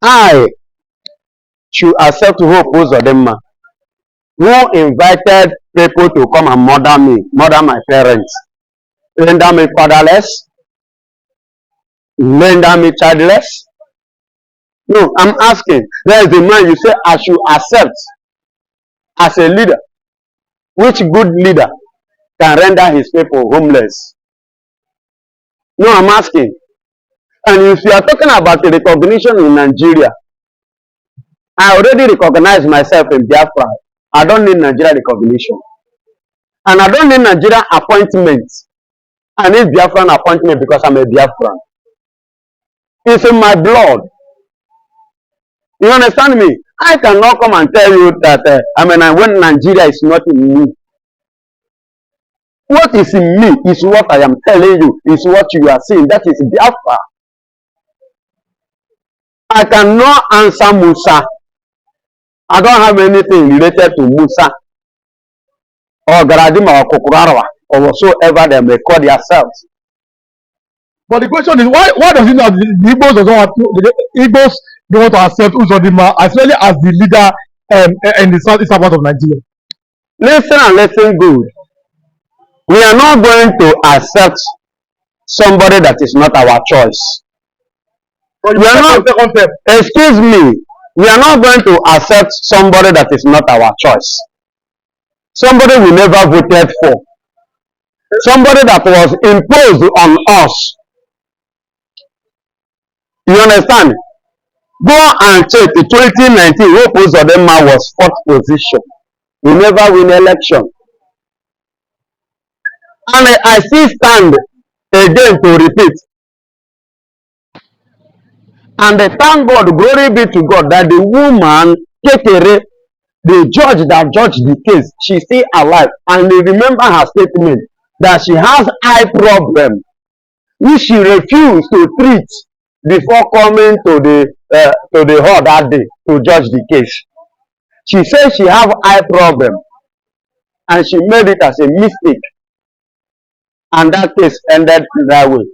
I should accept Hope Uzodinma, who invited people to come and murder me, murder my parents, render me fatherless, render me childless. No, I'm asking. There is a man you say I should accept as a leader. Which good leader can render his people homeless? No, I'm asking. And if you are talking about the recognition in Nigeria, I already recognize myself in Biafra. I don't need Nigeria recognition. And I don't need Nigeria appointment. I need Biafran appointment because I'm a Biafran. It's in my blood. You understand me? I cannot come and tell you that when Nigeria is not in me. What is in me is what I am telling you, is what you are seeing. That is Biafra. I cannot answer Musa. I don't have anything related to Musa or Garadima or Kokurarawa or whatsoever they may call themselves. But the question is, why does it not the Igbos don't want to accept Uzodinma, especially as the leader in the southeastern part of Nigeria? Listen and listen good. We are not going to accept somebody that is not our choice. We are not, excuse me, we are not going to accept somebody that is not our choice. Somebody we never voted for. Somebody that was imposed on us. You understand? Go and check the 2019 Hope Uzodinma was 4th position. We never win election. And I still stand again to repeat. And thank God, glory be to God, that the woman, Kekere, the judge that judged the case, she's still alive. And remember her statement that she has eye problem, which she refused to treat before coming to the hall that day to judge the case. She said she have eye problem, and she made it as a mistake. And that case ended that way.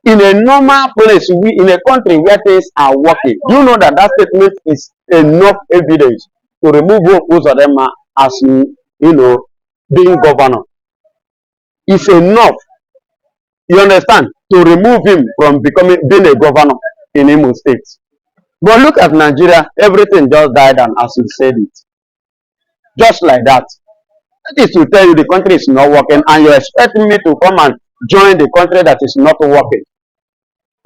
In a normal place, in a country where things are working, you know that that statement is enough evidence to remove Uzodinma as, being governor. It's enough, you understand, to remove him from being a governor in Imo State. But look at Nigeria, everything just died, and as you said it, just like that. That is to tell you the country is not working, and you expect me to come and join the country that is not working,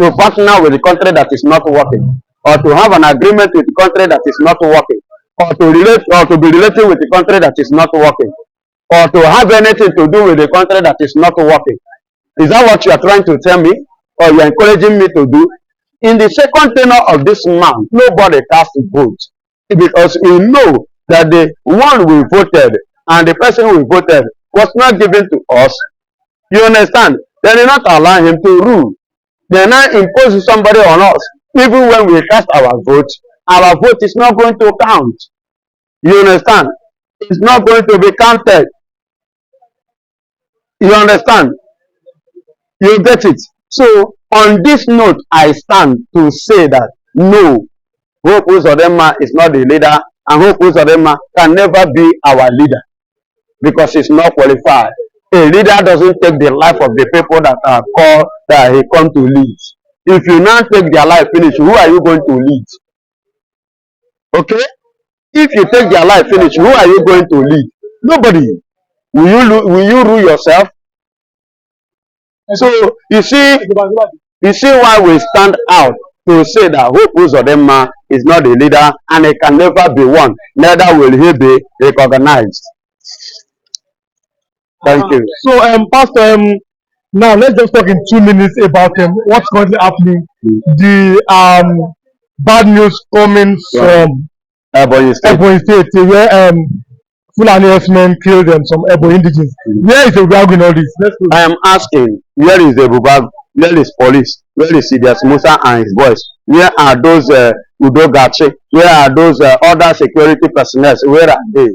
to partner with the country that is not working, or to have an agreement with the country that is not working, or to relate or to be related with the country that is not working, or to have anything to do with the country that is not working. Is that what you are trying to tell me, or you are encouraging me to do? In the second tenure of this man, nobody cast a vote, because we know that the one we voted and the person we voted was not given to us. You understand? They did not allow him to rule. They now impose somebody on us. Even when we cast our vote is not going to count. You understand? It's not going to be counted. You understand? You get it? So, on this note, I stand to say that no, Hope Uzodinma is not the leader, and Hope Uzodinma can never be our leader because he's not qualified. A leader doesn't take the life of the people that are called, that he come to lead. If you now take their life finish, who are you going to lead? Okay? If you take their life finish, who are you going to lead? Nobody. Will you rule yourself? So you see why we stand out to say that Hope Uzodinma is not the leader, and he can never be one. Neither will he be recognized. Thank you. So, Pastor, now let's just talk in 2 minutes about what's currently happening. The bad news coming from Ebonyi State, where Fulani herdsmen killed some Ebonyi indigenes. Where is the Ubag in all this? I am asking, where is the Ubag? Where is police? Where is Idias Musa and his boys? Where are those Udogachi? Where are those other security personnel? Where are they?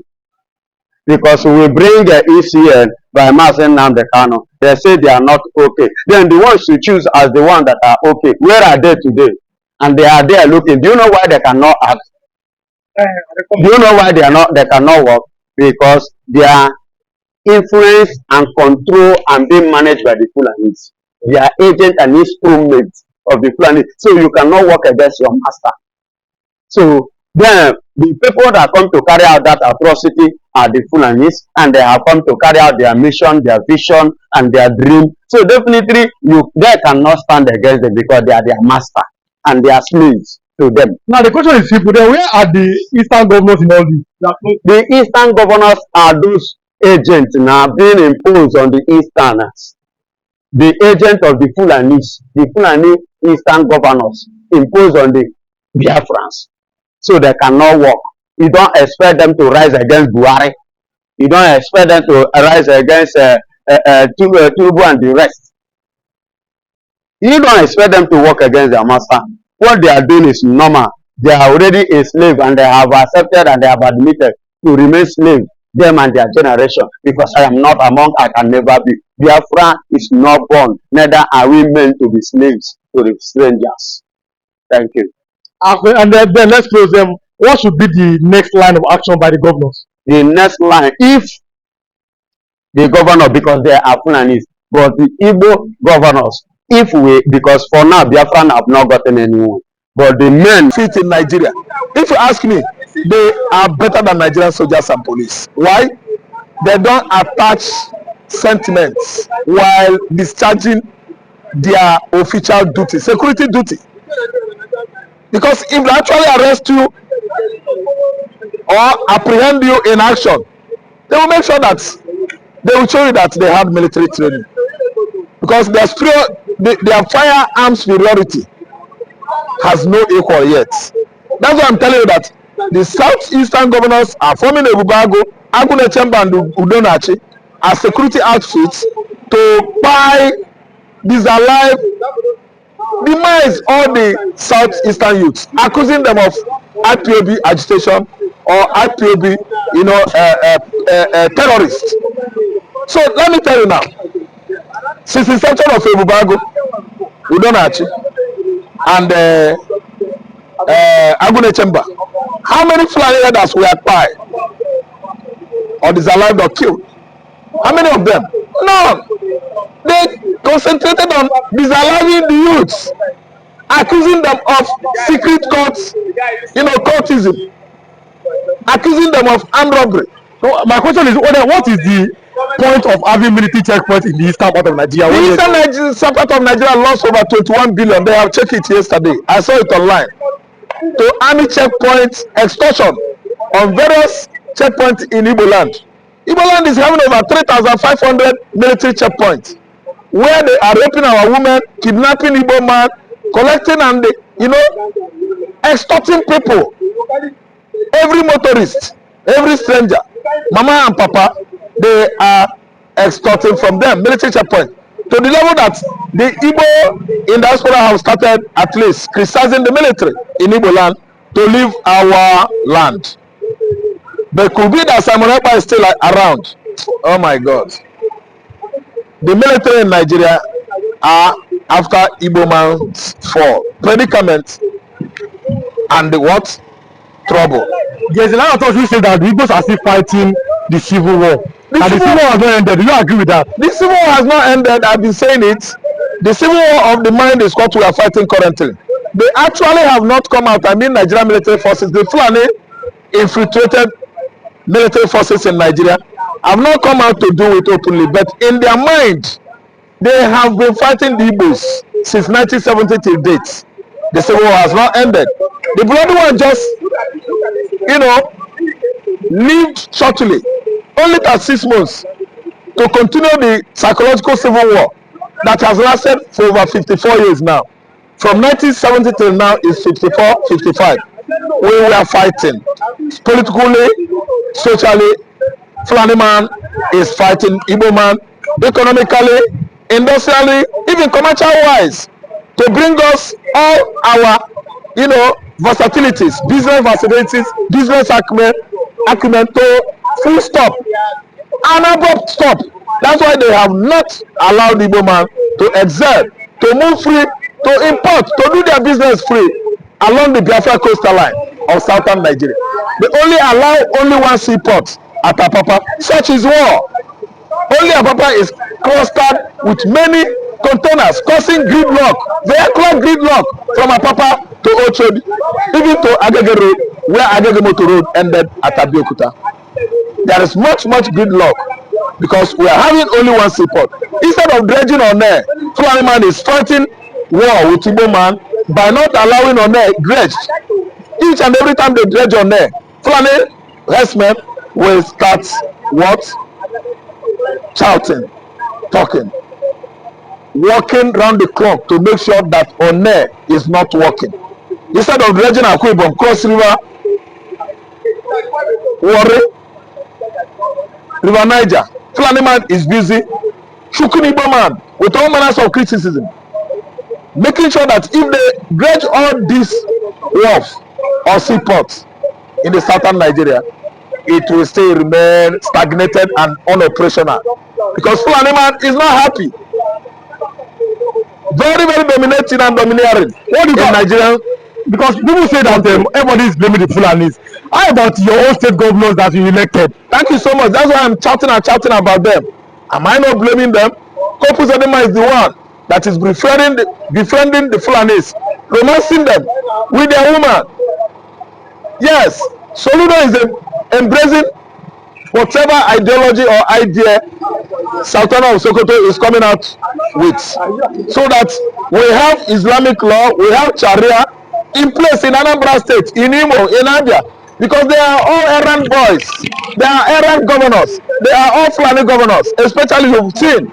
Because we bring the ECN by Mazen Namdekano, they say they are not okay. Then the ones you choose as the one that are okay, where are they today? and they are there looking. Do you know why they cannot act? Do you know why they cannot work? Because they are influenced and controlled and being managed by the Fulanis. They are agent and instrument of the Fulani. So you cannot work against your master. So then the people that come to carry out that atrocity are the Fulanis, and they have come to carry out their mission, their vision, and their dream. So definitely they cannot stand against them because they are their master and they are slaves to them. Now the question is simple. Then where are the eastern governors in all this? The eastern governors are those agents now being imposed on the easterners. The agent of the Fulanis, the Fulani eastern governors imposed on the Biafrans. So they cannot work. You don't expect them to rise against Buhari. You don't expect them to rise against Tinubu and the rest. You don't expect them to work against their master. What they are doing is normal. They are already a slave and they have accepted and they have admitted to remain slave, them and their generation, because I am not among, I can never be. Biafra is not born, neither are we meant to be slaves to the strangers. Thank you. And then let's close them. What should be the next line of action by the governors? The next line, if the governor, because they are Fulanis, but the Igbo governors, if we, because for now Biafran have not gotten anyone, but the men fit in Nigeria. If you ask me, they are better than Nigerian soldiers and police. Why? They don't attach sentiments while discharging their official duty, security duty. Because if they actually arrest you or apprehend you in action, they will make sure that they will show you that they had military training. Because their firearms superiority has no equal yet. That's why I'm telling you that the southeastern governors are forming a Bubago, Agunechemba and Udonachi as security outfits to buy, disalive, demise all the southeastern youths, accusing them of IPOB agitation or IPOB, terrorists. So let me tell you now, since the inception of Ebubago, Udonachi, and Agunechemba, how many Fulani leaders were acquired or disallowed or killed? How many of them? None. They concentrated on disallowing the youths, accusing them of secret courts, cultism, accusing them of armed robbery. So my question is, what is the point of having military checkpoints in the eastern part of Nigeria? The eastern part of Nigeria lost over 21 billion. They have checked it yesterday. I saw it online. To army checkpoints, extortion on various checkpoints in Igbo land. Igbo land is having over 3,500 military checkpoints where they are raping our women, kidnapping Igbo man, collecting and extorting people. Every motorist, every stranger, mama and papa, they are extorting from them military checkpoint to the level that the Igbo in diaspora have started at least criticizing the military in Igbo land to leave our land. But could be that Simon Ekpa is still around. Oh my God. The military in Nigeria are after Igbo man's fall, predicament, and the what? Trouble. There's a lot of those who say that the Igbos are still fighting the civil war. The civil war has not ended. Do you agree with that? The civil war has not ended. I've been saying it. The civil war of the mind is what we are fighting currently. They actually have not come out. I mean, Nigerian military forces, the Fulani infiltrated military forces in Nigeria, have not come out to do it openly. But in their mind, they have been fighting the Igbos since 1970 till date. The civil war has not ended. The bloody one just, lived shortly, only 6 months, to continue the psychological civil war that has lasted for over 54 years now. From 1970 till now is 54, 55. We were fighting politically, socially. Fulani man is fighting Igbo man, economically, industrially, even commercial wise, to bring us all our, versatilities, business versatilities, business acumen to full stop, an abrupt stop. That's why they have not allowed Igbo man to excel, to move free, to import, to do their business free. along the Biafra coastal line of southern Nigeria. They only allow only one seaport at Apapa. Such is war. Only Apapa is clustered with many containers causing gridlock, vehicular gridlock from Apapa to Ochodi, even to Agege Road, where Agege Motor Road ended at Abeokuta. There is much gridlock because we are having only one seaport. Instead of dredging on there, Fulani man is fighting war with Igbo man by not allowing on there dredged. Each and every time they dredge on there, Fulani herdsmen will start what? Shouting, talking, walking round the clock to make sure that on there is not working. Instead of dredging Akwibom, Cross River, Warri, River Niger, Fulani man is busy shooking Igbo man with all manners of criticism, making sure that if they dredge all these wharf or seaports in the southern Nigeria, it will still remain stagnated and unoperational because Fulani man is not happy. Very dominating and domineering in Nigeria. Because people say that everybody is blaming the Fulanis. How about your own state governors that you elected? Thank you so much. That's why I'm shouting about them. Am I not blaming them? Hope Uzodinma is the one that is befriending the Fulanis, romancing them with their woman. Yes, Soludo is embracing whatever ideology or idea Sultana of Sokoto is coming out with, so that we have Islamic law, we have Sharia in place in Anambra State, in Imo, in Abia, because they are all errand boys, they are errand governors, they are all Fulani governors. Especially you've seen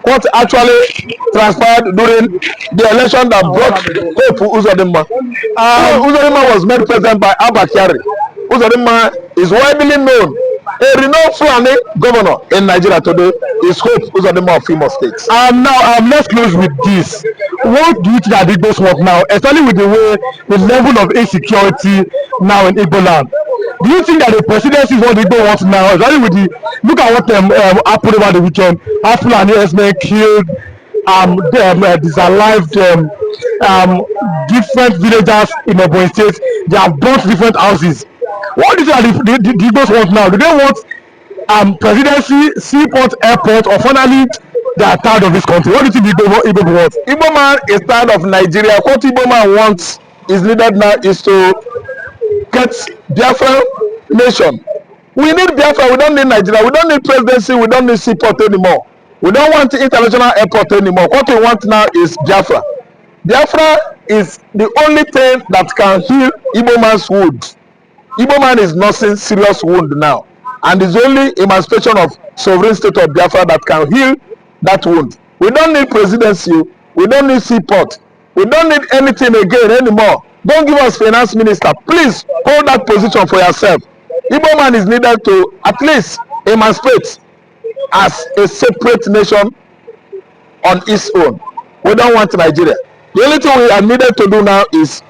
what actually transpired during the election that brought Hope Uzodinma. Uzodinma was made president by Abba Kyari. Uzodinma is widely known. A renowned Fulani governor in Nigeria today is Hope Uzodinma of Imo State. Now, let's close with this. What do you think that Igbos want now, especially with the level of insecurity now in Igbo land? Do you think that the presidency is what Igbo wants now, especially with look at what happened over the weekend? How Fulani herdsmen killed, disalived different villagers in Ebonyi State. They have burnt different houses. What do you think the Igbos want now? Do they want presidency, seaport, airport, or finally they are tired of this country? What do you think Igbo wants? Igbo man is tired of Nigeria. What Igbo man wants is needed now is to get Biafra nation. We need Biafra. We don't need Nigeria. We don't need presidency. We don't need seaport anymore. We don't want international airport anymore. What we want now is Biafra. Biafra is the only thing that can heal Igbo man's wound. Igbo man is nursing serious wound now, and it's only emancipation of sovereign state of Biafra that can heal that wound. We don't need presidency. We don't need seaport. We don't need anything again anymore. Don't give us finance minister. Please hold that position for yourself. Igbo man is needed to at least emancipate as a separate nation on its own. We don't want Nigeria. The only thing we are needed to do now is,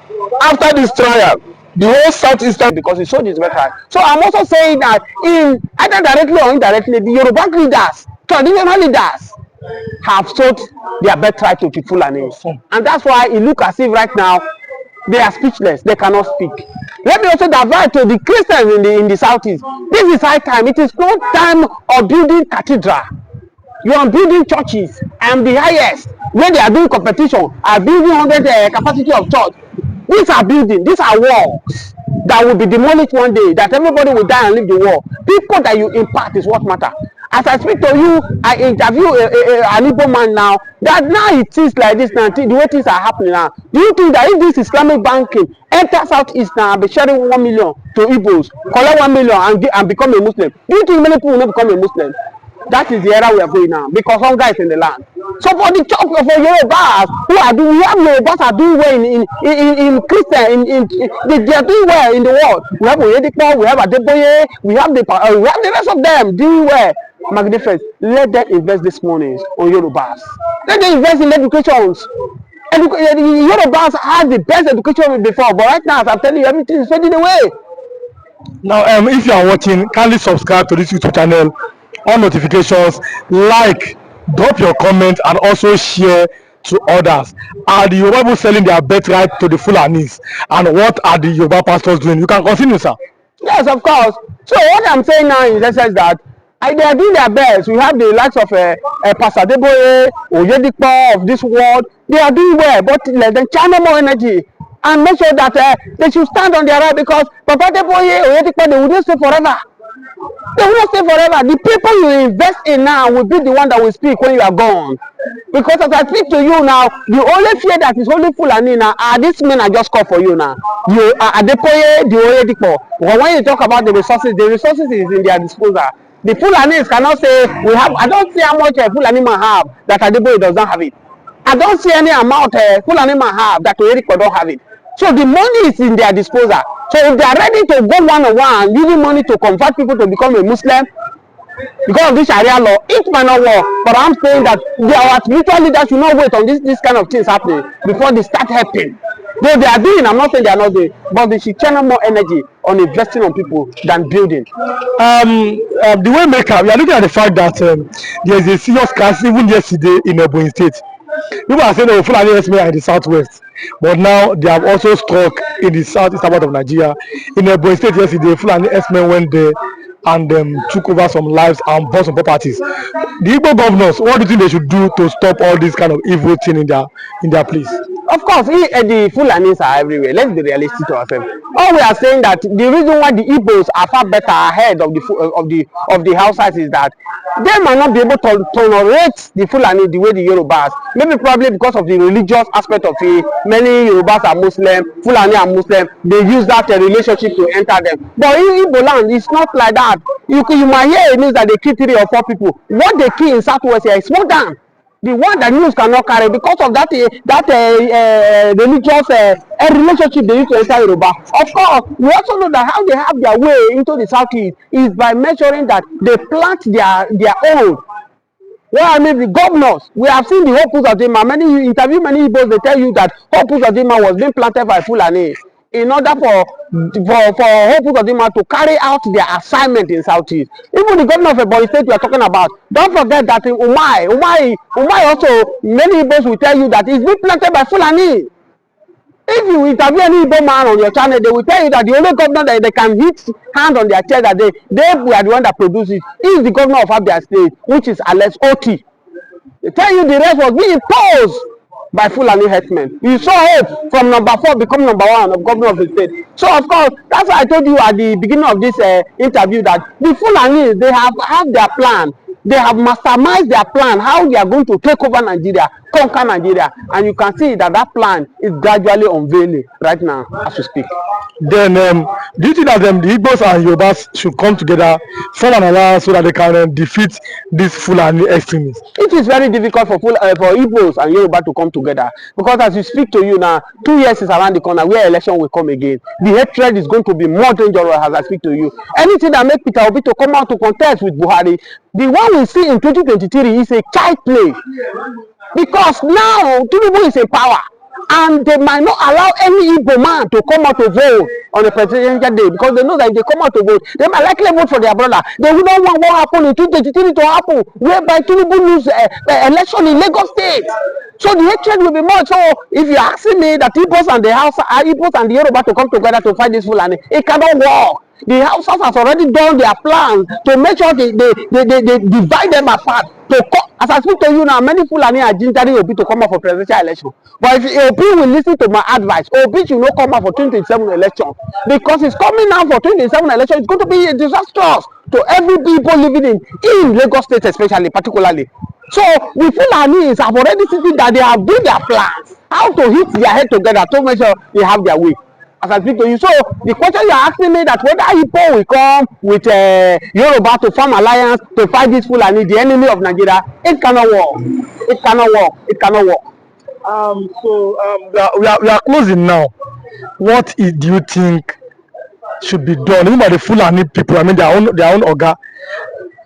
after this trial, the whole southeastern, because it showed its better. So I'm also saying that in either directly or indirectly, the Yoruba leaders, traditional leaders, have sold their birthright to the Fulanis. And that's why it looks as if right now they are speechless, they cannot speak. Let me also divert to the Christians in the southeast. This is high time. It is not time of building cathedral. You are building churches, and the highest, when they are doing competition, are building 100 capacity of church. These are buildings, these are walls that will be demolished one day, that everybody will die and leave the wall. People that you impact is what matter. As I speak to you, I interview an Igbo man now, that now it is like this now, the way things are happening now. Do you think that if this Islamic banking enters Southeast now and be sharing 1 million to Igbos, collect 1 million and become a Muslim, do you think many people will not become a Muslim? That is the era we are going now, because hunger is in the land. So for the church of Yorubas, we have Yorubas are doing well in Christian, they are doing well in the world. We have Oyedipo, we have Adeboye, we have the rest of them doing well. Magnificent. Let them invest this money on Yorubas. Let them invest in education. Yorubas had the best education before, but right now, as I'm telling you, everything is fading away. Now, if you are watching, kindly subscribe to this YouTube channel, on notifications, like, drop your comment, and also share to others? Are the Yoruba people selling their birthright to the Fulanis? And what are the Yoruba pastors doing? You can continue, sir. Yes, of course. So what I'm saying now in essence that they are doing their best. We have the likes of Pastor Deboye, Oyedipo of this world. They are doing well, but let them channel more energy and make sure that they should stand on their right, because Papa Deboye, Oyedipo, they will not stay forever. They will not stay forever. The people you invest in now will be the one that will speak when you are gone. Because as I speak to you now, the only fear that is only Fulani now are these men I just called for you now. You are Adepoye, the Oyedipo. But when you talk about the resources is in their disposal. The Fulanis cannot say we have. I don't see how much Fulani man have that Adeboye does not have it. I don't see any amount Fulani man have that Oyedipo don't have it. So the money is in their disposal. So if they are ready to go one-on-one, using money to convert people to become a Muslim, because of this Sharia law, it might not work. But I'm saying that our spiritual leaders should not wait on this kind of things happening before they start helping. Though they are doing, I'm not saying they are not doing, but they should channel more energy on investing on people than building. The way maker, we are looking at the fact that there is a serious crisis even yesterday in Ebonyi State. People are saying, oh, Fulani herdsmen are in the southwest, but now they have also struck in the southeast part of Nigeria. In Ebonyi State yesterday, Fulani herdsmen went there and took over some lives and bought some properties. The Igbo governors, what do you think they should do to stop all this kind of evil thing in their place? Of course, the Fulanis are everywhere. Let's be realistic to ourselves. All we are saying that the reason why the Igbos are far better ahead of the Hausas is that they might not be able to tolerate the Fulani the way the Yorubas. Maybe probably because of the religious aspect of it. Many Yorubas are Muslim, Fulani are Muslim. They use that relationship to enter them. But in Igbo land, it's not like that. You might hear it means that they kill 3 or 4 people. What they kill in Southwest here is small down. The one that news cannot carry because of that religious relationship they use to enter Yoruba. Of course, we also know that how they have their way into the southeast is by measuring that they plant their own. Well, I mean the governors. We have seen the Hope Uzodinma. Many you interview many Igbos, they tell you that Hope Uzodinma was being planted by Fulani in order for Hope Uzodinma to carry out their assignment in Southeast. Even the governor of Ebonyi State we are talking about, don't forget that in Umai also, many Igbos will tell you that it's been planted by Fulani. If you interview any Igbo man on your channel, they will tell you that the only governor that they can hit hand on their chest that they were the one that produced it is the governor of Abia State, which is Alex Oti. They tell you the rest was being imposed by Fulani herdsmen. You saw Hope from number 4 become number 1 of governor of the state. So of course, that's why I told you at the beginning of this interview that the Fulani, they have their plan. They have masterminded their plan, how they are going to take over Nigeria, conquer Nigeria. And you can see that plan is gradually unveiling right now as we speak. Then, do you think that the Igbos and Yorubas should come together, form an alliance so that they can defeat these Fulani extremists? It is very difficult for Igbos and Yoruba to come together because as we speak to you now, 2 years is around the corner where election will come again. The hatred is going to be more dangerous as I speak to you. Anything that makes Peter Obi to come out to contest with Buhari, the one we see in 2023 is a child play. Because now Tinubu is in power and they might not allow any Igbo man to come out to vote on the presidential day because they know that if they come out to vote, they might likely vote for their brother. They will not want what happened in 2023 to happen, whereby Tinubu lose the election in Lagos State. So the hatred will be more. So if you're asking me that Igbos and the Igbos and the Yoruba to come together to fight this Fulani, it cannot work. The Hausas has already done their plans to make sure they divide them apart. As I speak to you now, many Fulani are gingering Obi to come out for presidential election. But if Obi will listen to my advice, Obi should not come out for 2027 election. Because it's coming now for 2027 election, it's going to be disastrous to every people living in Lagos State especially, particularly. So the Fulanis have already seen that they have done their plans, how to hit their head together to make sure they have their way. As I speak to you, so the question you are asking me that whether Igbo will come with Yoruba to form alliance to fight this Fulani, the enemy of Nigeria, it cannot work. It cannot work. It cannot work. We are closing now. What do you think should be done? Even by the Fulani people, I mean their own oga.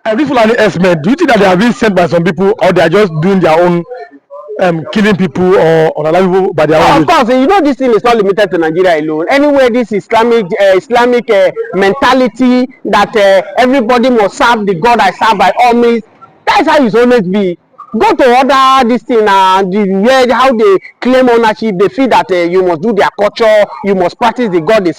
And these Fulani herdsmen, do you think that they are being sent by some people, or they are just doing their own? Killing people or unalive people by their own. Of course, you know this thing is not limited to Nigeria alone. Anywhere this Islamic mentality that everybody must serve the God I serve by all means, that's how it's always be. go to other this thing where how they claim ownership, they feel that you must do their culture, you must practice the god they